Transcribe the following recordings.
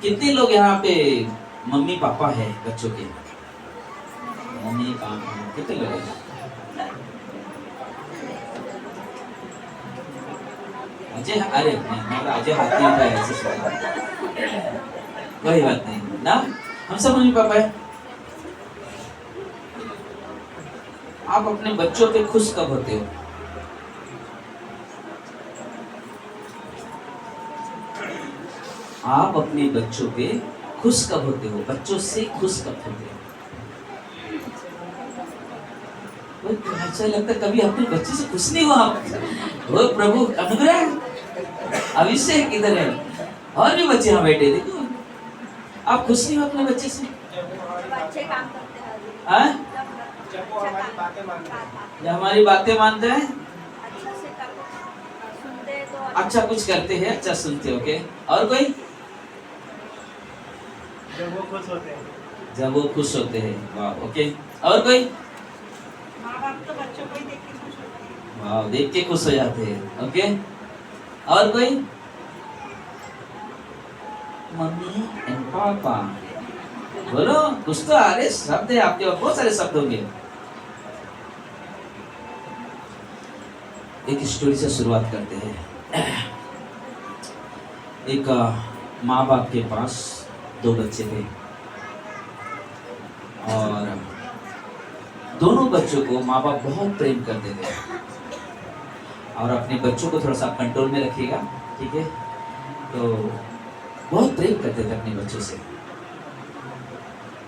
कितने लोग यहाँ पे मम्मी पापा है बच्चों के? मम्मी पापा कितने लोग हैं? अजय, अरे नहीं, मेरा अजय हाथ नहीं उठाया ऐसे सोचा। कोई बात नहीं ना, हम सब मम्मी पापा है। आप अपने बच्चों पे खुश कब होते हो? आप अपने बच्चों पे खुश कब होते हो? बच्चों से खुश कब होते हो? ऐसा लगता है कभी अपने बच्चे से खुश नहीं हुआ आप। वो प्रभु अनुग्रह, अभिषेक किधर है? और भी बच्चे यहाँ बैठे, देखो आप खुश नहीं हो अपने बच्चे से? बच्चे काम करते हैं। हाँ? जब हमारी बातें मानते हैं, अच्छा से सुनते तो अच्छा कुछ करते हैं, अच्छा सुनते हो। ओके, और कोई? जब वो खुश होते हैं। जब वो खुश होते हैं, वाह। ओके, और कोई? माँ बाप तो बच्चों को ही देख के खुश होते हैं। वाह, देख के खुश हो जाते हैं। ओके, और कोई? मम्मी एंड पापा। बोलो कुछ तो आ रहे शब्द है आपके पास, बहुत सारे शब्द होंगे। एक स्टोरी से शुरुआत करते हैं। एक माँ बाप के पास दो बच्चे थे और दोनों बच्चों को माँ बाप बहुत प्रेम करते थे और अपने बच्चों को थोड़ा सा कंट्रोल में रखिएगा, ठीक है? तो बहुत प्रेम करते थे अपने बच्चों से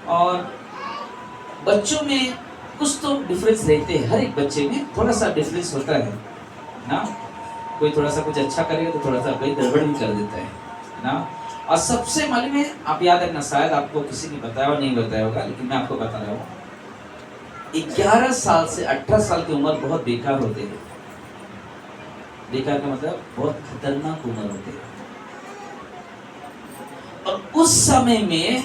और बच्चों में कुछ तो डिफरेंस रहते हैं, हर एक बच्चे में थोड़ा सा डिफरेंस होता है ना। कोई थोड़ा सा कुछ अच्छा करेगा तो थोड़ा सा कोई गड़बड़ भी कर देता है ना। और सबसे मालूम है, आप याद रखना, शायद आपको किसी ने बताया और नहीं बताया होगा, लेकिन मैं आपको बता रहा हूँ, 11 साल से 18 साल की उम्र बहुत बेकार होते हैं। बेकार का मतलब बहुत खतरनाक उम्र होते हैं। और उस समय में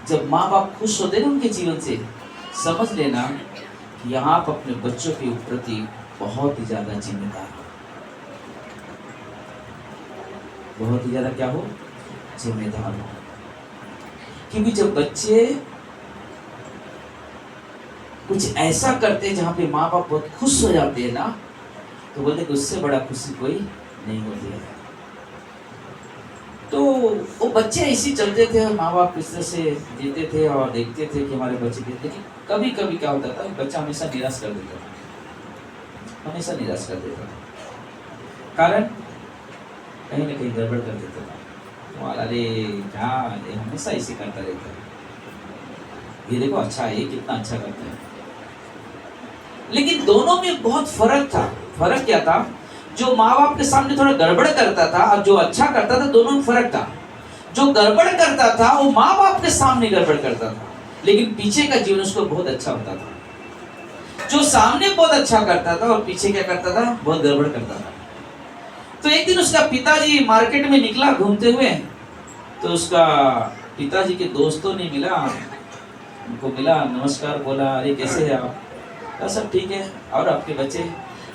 जब माँ बाप खुश होते ना उनके जीवन से, समझ लेना कि आप अपने बच्चों के प्रति बहुत ही ज्यादा जिम्मेदार हो। बहुत ही ज्यादा क्या हो? जिम्मेदार हो। क्योंकि जब बच्चे कुछ ऐसा करते हैं जहां पे माँ बाप बहुत खुश हो जाते हैं ना, तो बोलते कि उससे बड़ा खुशी कोई नहीं होती है। तो वो बच्चे ऐसे चलते थे और माँ बाप किस तरह से जीते थे और देखते थे कि हमारे बच्चे के, लेकिन कभी कभी क्या होता था, बच्चा हमेशा निराश कर देता था, हमेशा निराश कर देता था। कारण कहीं ना कहीं गड़बड़ कर देता था। अरे क्या, ये हमेशा ऐसे करता रहता है, ये देखो अच्छा है, ये कितना अच्छा करता है। लेकिन दोनों में बहुत फर्क था। फर्क क्या था? जो माँ बाप के सामने थोड़ा गड़बड़ करता था और जो अच्छा करता था, दोनों में फर्क था। जो गड़बड़ करता था वो माँ बाप के सामने गड़बड़ करता था, लेकिन पीछे का जीवन उसको बहुत अच्छा होता था। जो सामने बहुत अच्छा करता था और पीछे क्या करता था? बहुत गड़बड़ करता था। तो एक दिन उसका पिताजी मार्केट में निकला घूमते हुए, तो उसका पिताजी के दोस्तों ने मिला, उनको मिला, नमस्कार बोला, अरे कैसे है आप? सब ठीक है। और आपके बच्चे?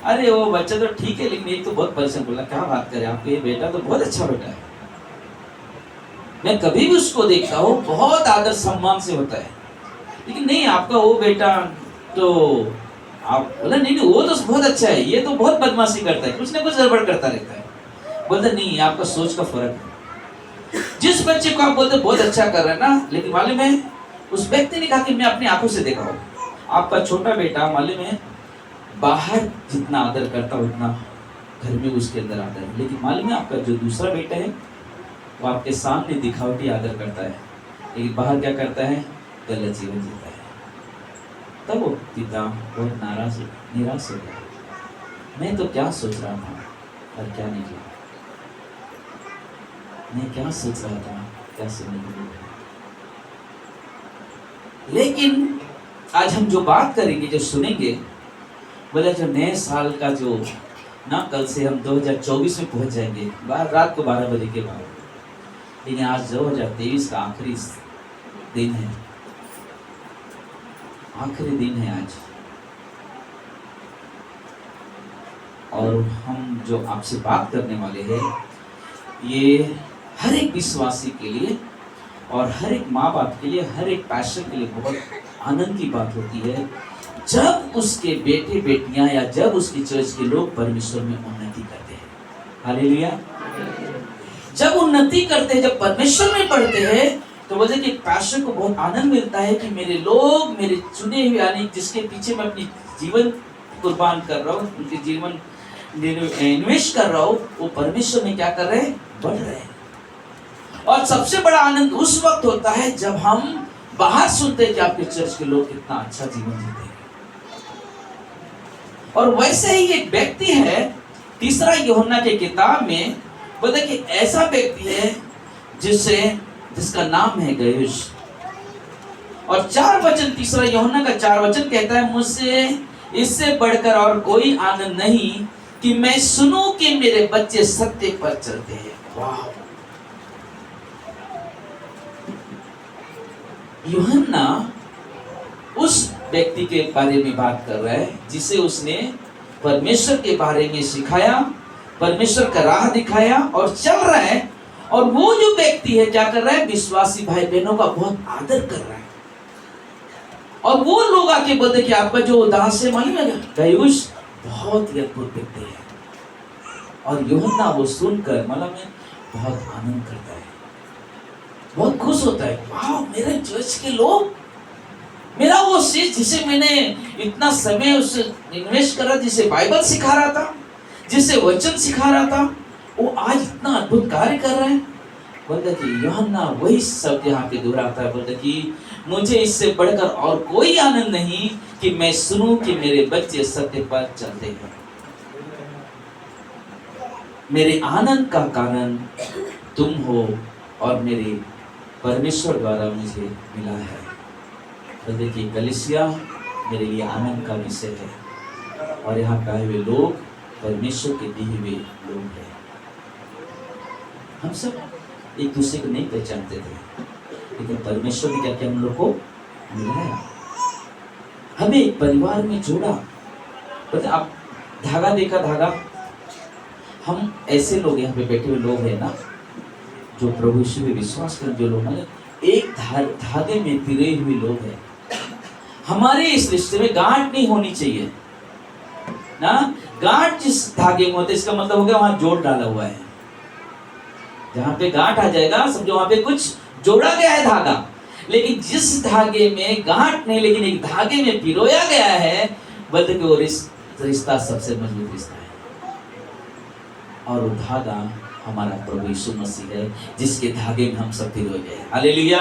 अरे वो बच्चा तो ठीक है, लेकिन एक तो बहुत परेशान। बोला क्या बात करें, आपके ये बेटा तो बहुत अच्छा बेटा है, मैं कभी भी उसको देखता हूँ बहुत आदर सम्मान से होता है, लेकिन नहीं आपका वो बेटा तो, आप बोला नहीं नहीं वो तो बहुत अच्छा है, ये तो बहुत बदमाशी करता है, कुछ ना कुछ गड़बड़ करता रहता है। बोलते नहीं, आपका सोच का फर्क है। जिस बच्चे को आप बोलते बहुत अच्छा कर रहे हैं ना, लेकिन मालूम है उस व्यक्ति ने कहा कि मैं अपनी आंखों से देखा हूँ, आपका छोटा बेटा मालूम है बाहर जितना आदर करता उतना घर में उसके अंदर आदर है, लेकिन मालूम है आपका जो दूसरा बेटा है वो आपके सामने दिखावटी आदर करता है, लेकिन बाहर क्या करता है? गलत जीवन जीता है। तब वो पिता बहुत नाराज निराश हो गया, मैं तो क्या सोच रहा था और क्या नहीं किया, मैं क्या सोच रहा था क्या सुनने के लिए। लेकिन आज हम जो बात करेंगे, जो सुनेंगे, बोले जो नए साल का जो ना, कल से हम 2024 में पहुंच जाएंगे रात को 12 बजे के बाद, लेकिन आज 2023 का आखिरी दिन है, आखिरी दिन है आज। और हम जो आपसे बात करने वाले हैं, ये हर एक विश्वासी के लिए और हर एक माँ बाप के लिए, हर एक पैशन के लिए बहुत आनंद की बात होती है जब उसके बेटे बेटियां या जब उसकी चर्च के लोग परमेश्वर में उन्नति करते हैं। हालेलुया। जब उन्नति करते हैं, जब परमेश्वर में बढ़ते हैं, तो वजह कि पैशन को बहुत आनंद मिलता है कि मेरे लोग, मेरे चुने हुए, यानी जिसके पीछे मैं अपनी जीवन कुर्बान कर रहा हूँ, उनके जीवन इन्वेस्ट कर रहा हूँ, वो परमेश्वर में क्या कर रहे हैं? बढ़ रहे हैं। और सबसे बड़ा आनंद उस वक्त होता है जब हम बाहर सुनते हैं कि आपके चर्च के लोग कितना अच्छा जीवन जीते हैं। और वैसे ही एक व्यक्ति है, तीसरा यूहन्ना के किताब में बोलते कि ऐसा व्यक्ति है जिसका नाम है गयुस। और 4 वचन, तीसरा यूहन्ना का 4 वचन कहता है, मुझसे इससे बढ़कर और कोई आनंद नहीं कि मैं सुनूं कि मेरे बच्चे सत्य पर चलते हैं। वाह! यूहन्ना उस व्यक्ति के बारे में बात कर रहा है जिसे उसने परमेश्वर के बारे में सिखाया, परमेश्वर का राह दिखाया और चल रहा है। और वो जो व्यक्ति है क्या कर रहा है? विश्वासी भाई बहनों का बहुत आदर कर रहा है। और वो लोग आके बोलते कि आपका जो उदास है मालूम है गयुस बहुत ही अद्भुत व्यक्ति है। और यूहन्ना वो सुनकर मालूम है बहुत आनंद करता है, बहुत खुश होता है। वाह, मेरे चर्च के लोग, मेरा वो शिष्य जिसे मैंने इतना समय उसे इन्वेस्ट करा, जिसे बाइबल सिखा रहा था, जिसे वचन सिखा रहा था, वो आज इतना अद्भुत कार्य कर रहा है। बोलता कि यूहन्ना वही शब्द यहाँ पे दोहराता है, बोलता कि मुझे इससे बढ़कर और कोई आनंद नहीं कि मैं सुनूं कि मेरे बच्चे सत्य पर चलते हैं। मेरे आनंद का कारण तुम हो और मेरे परमेश्वर द्वारा मुझे मिला है। तो देखिए, कलीसिया मेरे लिए आनंद का विषय है और यहाँ पे आए हुए लोग परमेश्वर के दिए हुए लोग हैं। हम सब एक दूसरे को नहीं पहचानते थे, लेकिन परमेश्वर ने क्या किया? हम लोग को मिलाया, हमें एक परिवार में जोड़ा। पता आप धागा देखा? धागा, हम ऐसे लोग यहाँ पे बैठे हुए लोग हैं ना, जो प्रभु यीशु में विश्वास कर, जो लोग ना एक धागे में पिरे हुए लोग हैं। हमारे इस रिश्ते में गांठ नहीं होनी चाहिए ना। गांठ जिस धागे में होता है, इसका मतलब हो गया वहां जोड़ डाला हुआ है। जहां पे गांठ आ जाएगा समझो वहां पे कुछ जोड़ा गया है धागा। लेकिन जिस धागे में गांठ नहीं, लेकिन एक धागे में पिरोया गया है, बोलते कि वो रिश्ता सबसे मजबूत रिश्ता है। और वो धागा हमारा प्रभु यीशु मसीह है, जिसके धागे में हम सब पिरोए गए। हालेलुया।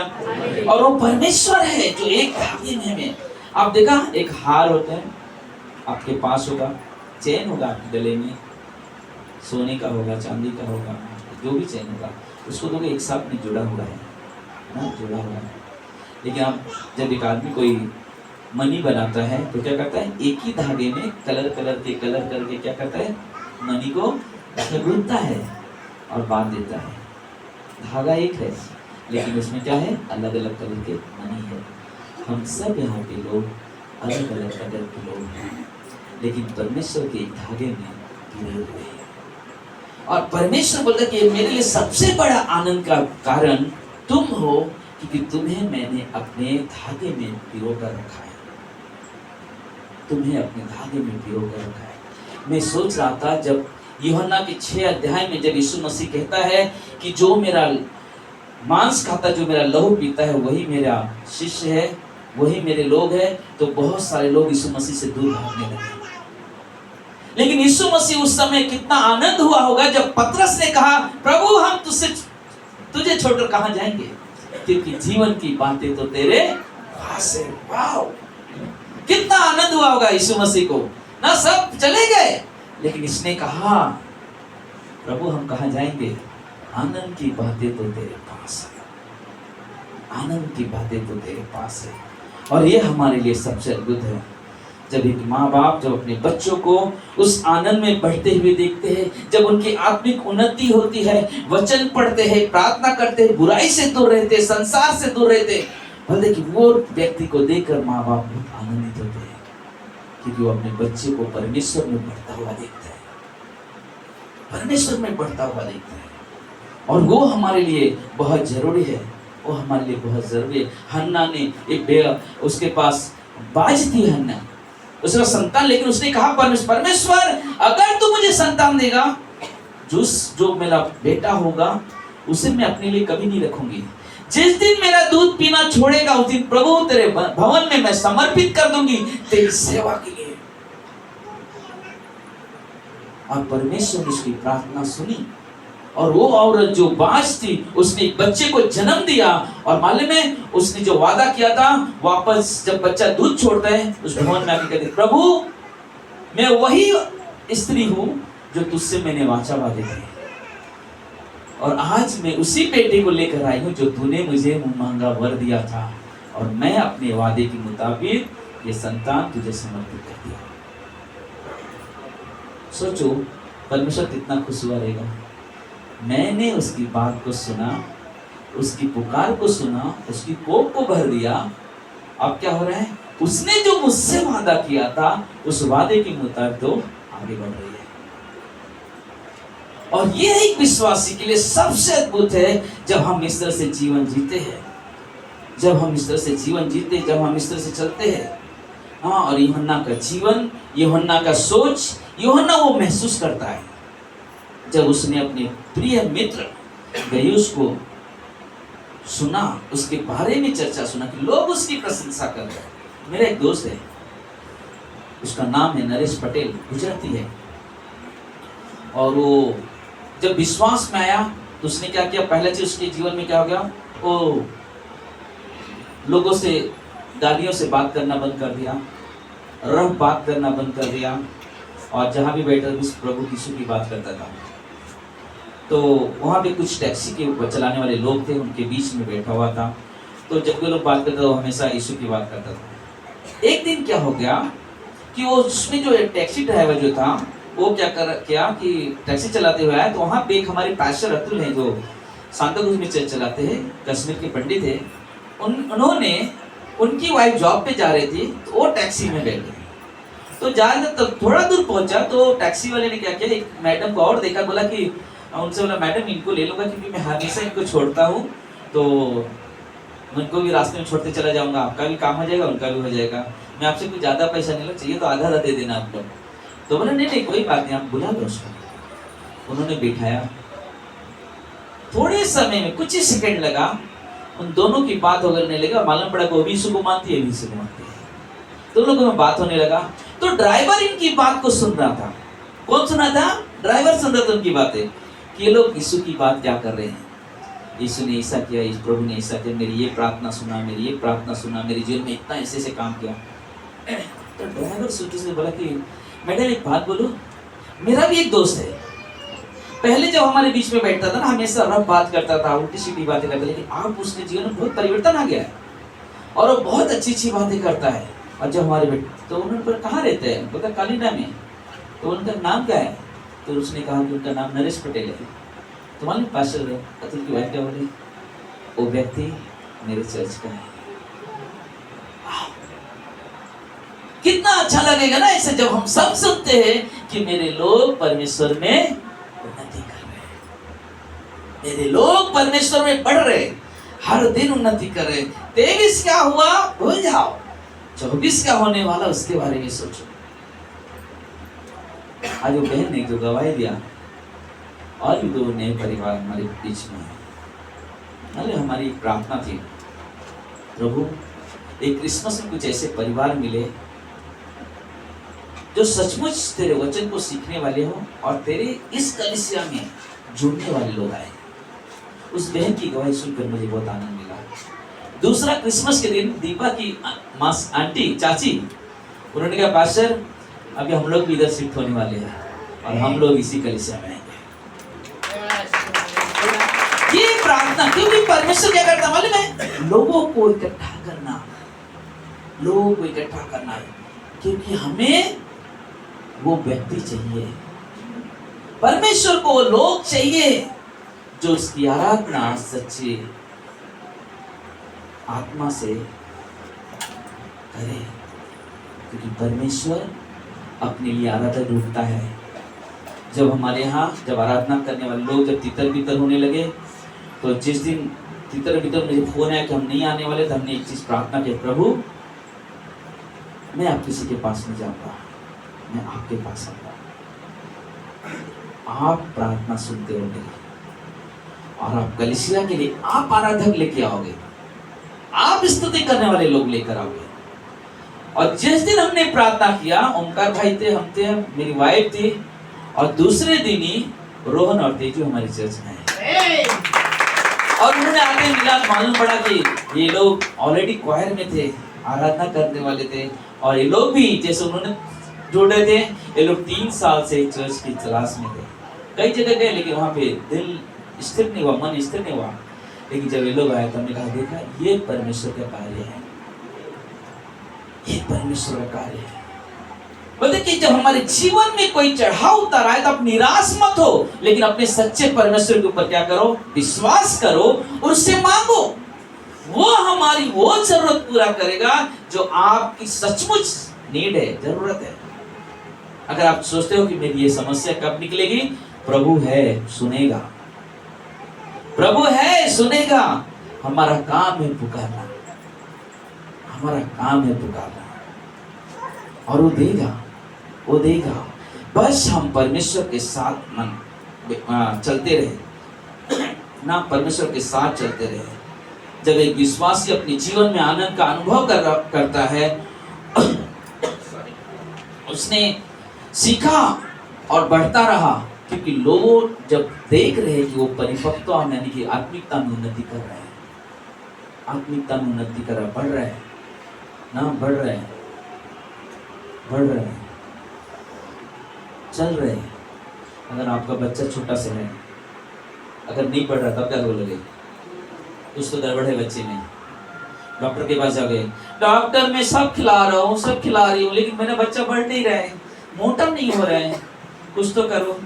और वो परमेश्वर है जो एक धागे में हमें, आप देखा एक हार होता है आपके पास होगा, चेन होगा आपके गले में, सोने का होगा, चांदी का होगा, जो भी चेन होगा, उसको तो एक साथ में जुड़ा हुआ है ना, जुड़ा हुआ है। लेकिन आप जब एक आदमी कोई मनी बनाता है तो क्या करता है? एक ही धागे में कलर करके क्या करता है? मनी को गूंथता है और बांध देता है। धागा एक है, लेकिन उसमें क्या है? अलग अलग कलर के मनी है। हम सब यहाँ के लोग अलग अलग कलर के लोग हैं, लेकिन परमेश्वर के एक धागे में पिरोए हुए हैं। और परमेश्वर बोलता कि मेरे लिए सबसे बड़ा आनंद का कारण तुम हो, क्योंकि तुम्हें मैंने अपने धागे में पिरो कर रखा है। तुम्हें अपने धागे में पिरो कर रखा है। मैं सोच रहा था जब यूहन्ना के 6 अध्याय में जब यीशु मसीह कहता है कि जो मेरा मांस खाता, जो मेरा लहू पीता है, वही मेरा शिष्य है, वही मेरे लोग हैं, तो बहुत सारे लोग यीशु मसीह से दूर भागने लगे। लेकिन यीशु मसीह उस समय कितना आनंद हुआ होगा जब पतरस ने कहा, प्रभु हम तुझे छोड़कर कहां जाएंगे, क्योंकि जीवन की बातें तो तेरे पास है। वाह, कितना आनंद हुआ होगा यीशु मसीह को ना। सब चले गए, लेकिन इसने कहा, प्रभु हम कहां जाएंगे? आनंद की बातें तो तेरे पास है, आनंद की बातें तो तेरे पास है। और ये हमारे लिए सबसे अद्भुत है जब एक माँ बाप जब अपने बच्चों को उस आनंद में बढ़ते हुए देखते हैं, जब उनकी आत्मिक उन्नति होती है, वचन पढ़ते हैं, प्रार्थना करते हैं, बुराई से दूर रहते, संसार से दूर रहते, बोलते कि वो व्यक्ति को देखकर माँ बाप बहुत आनंदित होते हैं, क्योंकि वो अपने बच्चे को परमेश्वर में बढ़ता हुआ देखता है, परमेश्वर में बढ़ता हुआ देखता है। और वो हमारे लिए बहुत जरूरी है, वो हमारे लिए बहुत जरूरी है। हन्ना ने उसके पास बाज थी हन्ना, उसके पास संतान, लेकिन उसने कहा परमेश्वर अगर तू मुझे संतान देगा, जो मेरा बेटा होगा उसे मैं अपने लिए कभी नहीं रखूंगी। जिस दिन मेरा दूध पीना छोड़ेगा उस दिन प्रभु तेरे भवन में मैं समर्पित कर दूंगी तेरी सेवा के लिए। और परमेश्वर ने उसकी प्रार्थना सुनी और वो औरत जो बाज थी उसने एक बच्चे को जन्म दिया। और मालूम है उसने जो वादा किया था, वापस जब बच्चा दूध छोड़ता है उस भवन में आके कहती, प्रभु मैं वही स्त्री हूं जो तुझसे मैंने वाचा बांधी थी, और आज मैं उसी बेटे को लेकर आई हूं जो तूने मुझे महंगा वर दिया था, और मैं अपने वादे के मुताबिक ये संतान तुझे समर्पित कर दिया। सोचो परमेश्वर कितना खुश हुआ रहेगा। मैंने उसकी बात को सुना, उसकी पुकार को सुना, उसकी कोप को भर दिया। अब क्या हो रहा है, उसने जो मुझसे वादा किया था उस वादे के मुताबिक तो आगे बढ़ रही है। और ये एक विश्वासी के लिए सबसे अद्भुत है जब हम इस तरह से जीवन जीते हैं, जब हम इस तरह से जीवन जीते, जब हम इस तरह से चलते हैं। हाँ, और यूहन्ना का जीवन, यूहन्ना का सोच, यूहन्ना वो महसूस करता है जब उसने अपने प्रिय मित्र गयुस को सुना, उसके बारे में चर्चा सुना कि लोग उसकी प्रशंसा कर रहे हैं। मेरा एक दोस्त है, उसका नाम है नरेश पटेल, गुजराती है, और वो जब विश्वास में आया तो उसने क्या किया, पहला चीज उसके जीवन में क्या हो गया, वो लोगों से गालियों से बात करना बंद कर दिया, रफ बात करना बंद कर दिया, और जहां भी बैठा उस प्रभु यीशु की बात करता था। तो वहां पे कुछ टैक्सी के चलाने वाले लोग थे, उनके बीच में बैठा हुआ था। तो जब वो लोग बात करते तो हमेशा यीशु की बात करता था। एक दिन क्या हो गया कि वो उसमें जो टैक्सी ड्राइवर जो था वो क्या कि टैक्सी चलाते हुए आया, तो वहाँ पे एक हमारे पास्टर अतुल हैं जो सांताक्रूज में चर्च चलाते हैं, कश्मीर के पंडित है। उन्होंने उनकी वाइफ जॉब पे जा रही थी तो वो टैक्सी में बैठे, तो तब थोड़ा दूर पहुंचा तो टैक्सी वाले ने क्या किया, एक मैडम को और देखा, बोला कि उनसे बोला मैडम इनको ले लूंगा क्योंकि मैं हमेशा इनको छोड़ता हूँ, तो उनको भी रास्ते में छोड़ते चला जाऊंगा, आपका भी काम हो जाएगा उनका भी हो जाएगा, मैं आपसे कुछ ज्यादा पैसा नहीं लग चाहिए तो आधा आधा दे देना आप लोग। तो बोले नहीं कोई बात नहीं, आप बुला दो उसको। उन्होंने बिठाया, थोड़े समय में कुछ ही सेकंड लगा उन दोनों की बात होने लगा, मालूम पड़ा कि वो भी यीशु को मानती है, यीशु को मानती है, तो लोगों में बात होने लगा। तो ड्राइवर इनकी बात को सुन रहा था। कौन सुना था? ड्राइवर सुन रहा था उनकी बातें कि ये लोग यीशु की बात क्या कर रहे हैं, यीशु ने ऐसा किया, इस प्रभु ने ऐसा किया, मेरी ये प्रार्थना सुना, मेरी ये प्रार्थना सुना, मेरे जीवन में इतना ऐसे ऐसे काम किया। तो ड्राइवर सूटी से बोला कि मैडम एक बात बोलूं, मेरा भी एक दोस्त है, पहले जब हमारे बीच में बैठता था ना हमेशा रफ बात करता था, उल्टी सीधी बातें करता, लेकिन अब उसके जीवन में बहुत परिवर्तन आ गया है और वो बहुत अच्छी अच्छी बातें करता है। और जब हमारे बेटे तो उन्होंने पर कहाँ रहते हैं, पता कालीना में, तो उनका नाम क्या है, तो उसने कहा कि उनका नाम नरेश पटेल है। तो मालूम पास्टर अतुल की वाइफ क्या बोली, वो व्यक्ति मेरे चर्च का है। कितना अच्छा लगेगा ना ऐसे जब हम सब सुनते हैं कि मेरे लोग परमेश्वर में उन्नति कर रहे हैं, मेरे लोग परमेश्वर में बढ़ रहे, हर दिन उन्नति कर रहे। 23 क्या हुआ भूल जाओ, 24 क्या होने वाला उसके बारे में सोचो। आज वो बहन ने जो गवाही दिया, और भी 2 नए परिवार हमारे बीच में है। हमारी प्रार्थना थी, प्रभु एक क्रिसमस में कुछ ऐसे परिवार मिले जो सचमुच तेरे वचन को सीखने वाले हो और तेरे इस कलीसिया में जुड़ने वाले लोग आए। उस बहन की गवाही सुनकर मुझे बहुत आनंद मिला। दूसरा, क्रिसमस के दिन दीपा की आंटी चाची उन्होंने कहा पास्टर अभी हम लोग भी इधर शिफ्ट होने वाले हैं और हम लोग इसी कलीसिया में आएंगे। ये प्रार्थना, क्योंकि परमेश्वर क्या करता मालूम है, लोगों को इकट्ठा करना, लोगों को इकट्ठा करना है, क्योंकि हमें वो व्यक्ति चाहिए, परमेश्वर को वो लोग चाहिए जो उसकी आराधना सच्चे आत्मा से करे। क्योंकि परमेश्वर अपने लिए आराधक ढूंढता है जब हमारे यहाँ जब आराधना करने वाले लोग जब तितर बितर होने लगे, तो जिस दिन तितर बितर मुझे फोन आया कि हम नहीं आने वाले, तो हमने एक चीज प्रार्थना की, प्रभु मैं आप किसी के पास नहीं जाऊंगा, मैं आपके पास आऊंगा। आप प्रार्थना सुनते होंगे और आप कलीसिया के लिए आप आराधक लेके आओगे, आप स्तुति करने वाले लोग लेकर आओगे। और जिस दिन हमने प्रार्थना किया, ओमकार भाई थे, हम थे, मेरी वाइफ थी, और दूसरे दिन ही रोहन और तेजू हमारी चर्च में आए। और उन्होंने आगे मिला, मालूम पड़ा कि ये लोग ऑलरेडी क्वायर में थे, आराधना करने वाले थे, और ये लोग भी जैसे उन्होंने जुड़े थे, ये लोग 3 साल से चर्च की तलाश में थे। कई जगह गए लेकिन वहां पे दिल स्थिर नहीं हुआ, मन स्थिर नहीं हुआ। लेकिन जब ये लोग आए तो हमने कहा, देखा ये परमेश्वर का कार्य है, ये परमेश्वर का कार्य है। बोलते कि जब हमारे जीवन में कोई चढ़ाव उतार आए तो आप निराश मत हो, लेकिन अपने सच्चे परमेश्वर के ऊपर क्या करो, विश्वास करो और उससे मांगो। वो हमारी वो जरूरत पूरा करेगा जो आपकी सचमुच नीड है, जरूरत है। अगर आप सोचते हो कि मेरी ये समस्या कब निकलेगी, प्रभु है सुनेगा, प्रभु है सुनेगा। हमारा काम है पुकारना, हमारा काम है पुकारना, और वो देगा, वो देगा। बस हम परमेश्वर के साथ मन चलते रहे ना, परमेश्वर के साथ चलते रहे। जब एक विश्वासी अपने जीवन में आनंद का अनुभव करता है, उसने सीखा और बढ़ता रहा, क्योंकि लोग जब देख रहे हैं कि वो परिपक्वता यानी कि आत्मिकता में उन्नति कर रहे हैं, आत्मिकता में उन्नति कर रहा है, बढ़ रहा है ना, बढ़ रहा है, बढ़ रहा है, चल रहे हैं। अगर आपका बच्चा छोटा सा है, अगर नहीं पढ़ रहा तब क्या बोलोगे, कुछ तो गड़बड़ है बच्चे में। डॉक्टर के पास जाओगे, डॉक्टर मैं सब खिला रहा हूँ, सब खिला रही हूँ, लेकिन मेरा बच्चा बढ़ नहीं रहा है, मोटा नहीं हो रहा है, कुछ तो करो।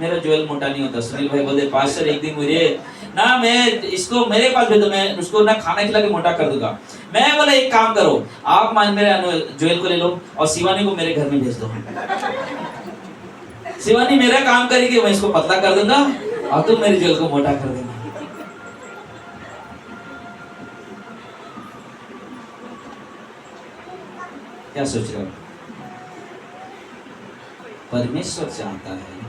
मेरा जोएल मोटा नहीं होता। सुनील भाई बोलते, पास्टर एक दिन मुझे ना, मैं इसको मेरे पास भेजो, मैं उसको ना खाना खिला के मोटा कर दूंगा। मैं बोला एक काम करो, आप मेरे जोएल को ले लो और शिवानी को मेरे घर में भेज दो। शिवानी मेरा काम करेगी, मैं इसको पतला कर दूंगा और तुम मेरे जोएल को मोटा कर देना। क्या सोच रहे हो? परमेश्वर चाहता है,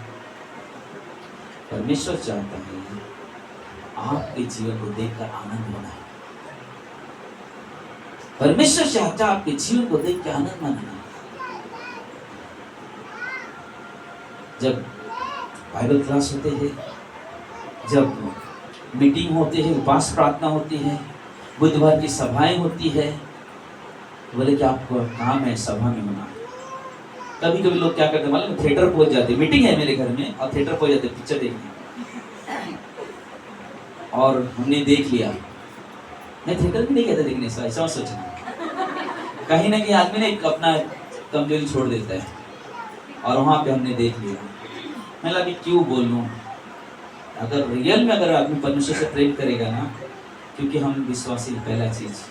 परमेश्वर चाहता है आपके जीवन को देखकर आनंद मनाए। परमेश्वर चाहता है आपके जीवन को देखकर आनंद मनाना। जब बाइबल क्लास होते हैं, जब मीटिंग होते हैं, उपवास प्रार्थना होती है, बुधवार की सभाएं होती है, बोले कि आपको काम है सभा में मना। कभी कभी लोग क्या करते मालूम, थिएटर पहुंच जाते, मीटिंग है मेरे घर में और थिएटर पहुंच जाते पिक्चर देखने, और हमने देख लिया। मैं थिएटर भी नहीं कहता देखने से, ऐसा सोचना कहीं ना कहीं आदमी ने अपना कमजोरी छोड़ देता है, और वहां पे हमने देख लिया। मैं लगा क्यों बोल लूं, अगर रियल में अगर आदमी परमेश्वर से प्रेम करेगा ना, क्योंकि हम विश्वासी, पहला चीज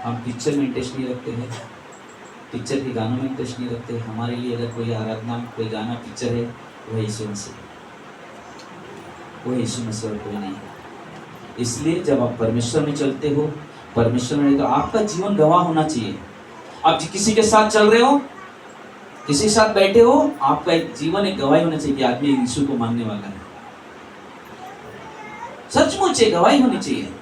हम पिक्चर में इंटरेस्ट नहीं रखते हैं, पिक्चर के गानों में इंटरेस्ट नहीं रखते। हमारे लिए अगर कोई आराधना, कोई गाना, पिक्चर है, वह यीशु मसीह, वो यीशु मसीह और कोई नहीं। इसलिए जब आप परमेश्वर में चलते हो, परमेश्वर में, तो आपका जीवन गवाह होना चाहिए। आप किसी के साथ चल रहे हो, किसी के साथ बैठे हो, आपका एक जीवन एक गवाही होना चाहिए कि आदमी यीशु को मानने वाला है। सचमुच एक गवाही होनी चाहिए।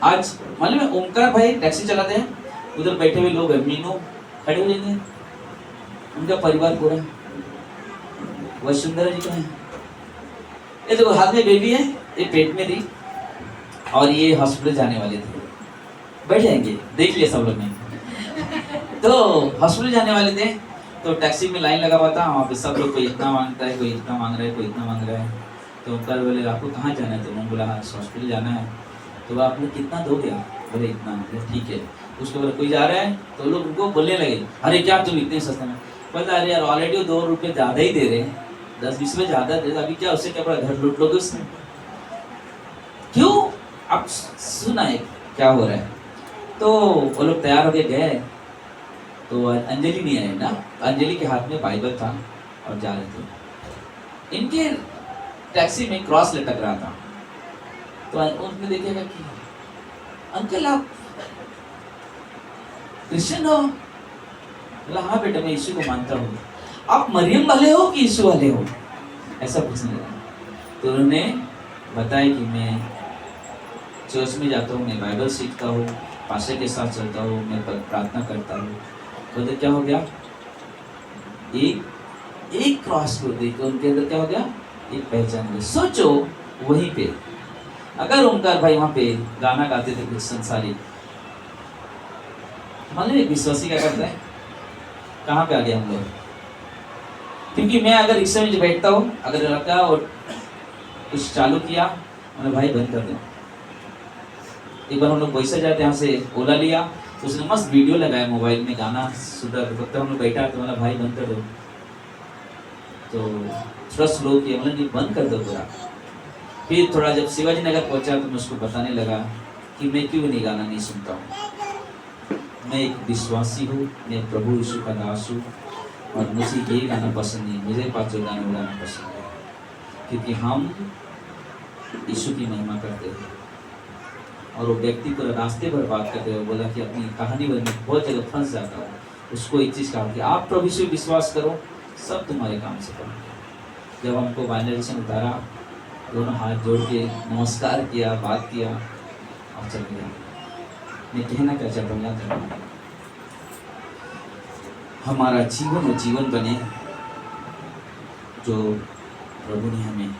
आज मालूम है, ओमकार भाई टैक्सी चलाते हैं, उधर बैठे हुए लोग हैं, मीनू खड़े हो जाएंगे, उनका परिवार पूरा, वसुंधरा जी का है, ये देखो हाथ में बेबी है, ये पेट में थी, और ये हॉस्पिटल जाने वाले थे, बैठ जाएंगे, देख लिया सब लोग ने। तो हॉस्पिटल जाने वाले थे, तो टैक्सी में लाइन लगा हुआ था, वहाँ पे सब लोग, कोई इतना मांगता है, कोई इतना मांग रहा है, कोई इतना मांग रहा है। तो ओमकार बोले आपको कहाँ जाना है? तो उन्होंने बोला हॉस्पिटल जाना है। तो आपने कितना दोगे? बोले इतना। ठीक है। उसके बाद कोई जा रहा है, तो लोग उनको बोलने लगे, अरे क्या तुम इतने सस्ते में? बोलता अरे यार ऑलरेडी 2 रुपये ज़्यादा ही दे रहे हैं, 10-20 रुपये ज़्यादा दे रहे, अभी क्या उससे क्या बड़ा घर लूट लोगे उसमें? क्यों? अब सुना है क्या हो रहा है। तो वो लोग तैयार होके गए, तो अंजलि नहीं आई ना, अंजलि के हाथ में बाइबल था और जा रहे थे। इनके टैक्सी में क्रॉस लटक रहा था, तो उन्होंने देखेगा कि अंकल आप क्रिश्चियन हो? बोला हाँ बेटा, मैं यीशु को मानता हूँ। आप मरियम वाले हो कि यीशु वाले हो? ऐसा पूछने लगा। तो उन्होंने बताया कि मैं चर्च में जाता हूँ, मैं बाइबल सीखता हूँ, पास्टर के साथ चलता हूँ, मैं प्रार्थना करता हूँ। तो क्या हो गया, एक क्रॉस को देखकर उनके अंदर क्या हो गया, एक पहचान हुई। सोचो वहीं पे अगर ओमकार भाई वहां पे गाना गाते थे कुछ संसारी, मालूम एक विश्वासी क्या करता है, कहाँ पे आ गया हम लोग? क्योंकि मैं अगर रिक्शा में बैठता हूँ, अगर लड़का और कुछ चालू किया, मैंने भाई बंद कर दो। एक बार हम लोग वैसे जाते यहाँ से ओला लिया, तो उसने मस्त वीडियो लगाया मोबाइल में, गाना सुन रहा था, हम लोग बैठा तो मैंने भाई बंद कर दो। तो थोड़ा स्लो किया, मैंने बंद कर दो पूरा। फिर थोड़ा जब शिवाजी नगर पहुंचा तो मैं उसको बताने लगा कि मैं क्यों नहीं गाना नहीं सुनता हूँ, मैं एक विश्वासी हूँ, मैं प्रभु यीशु का दास हूँ और मुझे ये गाना पसंद नहीं, मेरे पास जो गाना गाना पसंद है, क्योंकि हम यीशु की महिमा करते हैं। और वो व्यक्ति पूरा रास्ते भर बात करते हुए बोला कि अपनी कहानी में बहुत जगह फंस जाता हूँ। उसको एक चीज़ कहा कि आप प्रभु से विश्वास करो, सब तुम्हारे काम से करो। जब हमको बाइनरी से उतारा, दोनों हाथ जोड़ के नमस्कार किया, बात किया और चल गया। मैं कहना क्या चाहता हूँ, याद रखना, हमारा जीवन वो जीवन बने जो प्रभु ने हमें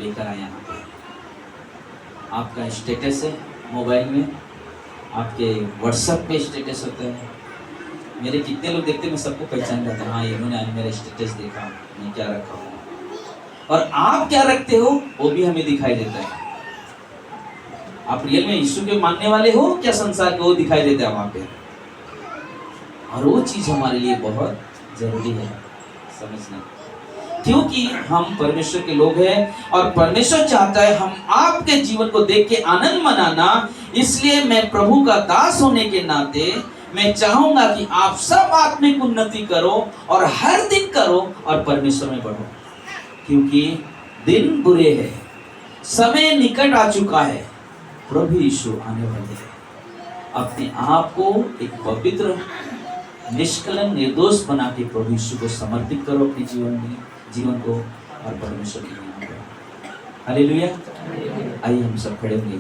लेकर आया यहाँ पे। आपका स्टेटस है मोबाइल में, आपके व्हाट्सएप पे स्टेटस होता है। मेरे कितने लोग देखते हैं, मैं सबको पहचान जाता हूँ, हाँ इन्होंने आज मेरा स्टेटस देखा, मैं क्या रखा हूँ, और आप क्या रखते हो वो भी हमें दिखाई देता है। आप रियल में यीशु के मानने वाले हो क्या संसार के, वो दिखाई देता है वहां पे। और वो चीज हमारे लिए बहुत जरूरी है समझना, क्योंकि हम परमेश्वर के लोग हैं और परमेश्वर चाहता है हम आपके जीवन को देख के आनंद मनाना। इसलिए मैं प्रभु का दास होने के नाते मैं चाहूंगा कि आप सब आत्मिक उन्नति करो और हर दिन करो और परमेश्वर में बढ़ो, क्योंकि दिन बुरे हैं, समय निकट आ चुका है, प्रभु यीशु आने वाले हैं। अपने आप को एक पवित्र, निष्कलंक, निर्दोष बना के प्रभु यीशु को समर्पित करो अपने जीवन को और परमेश्वर की महिमा करो। हालेलुया। आइए हम सब खड़े होंगे।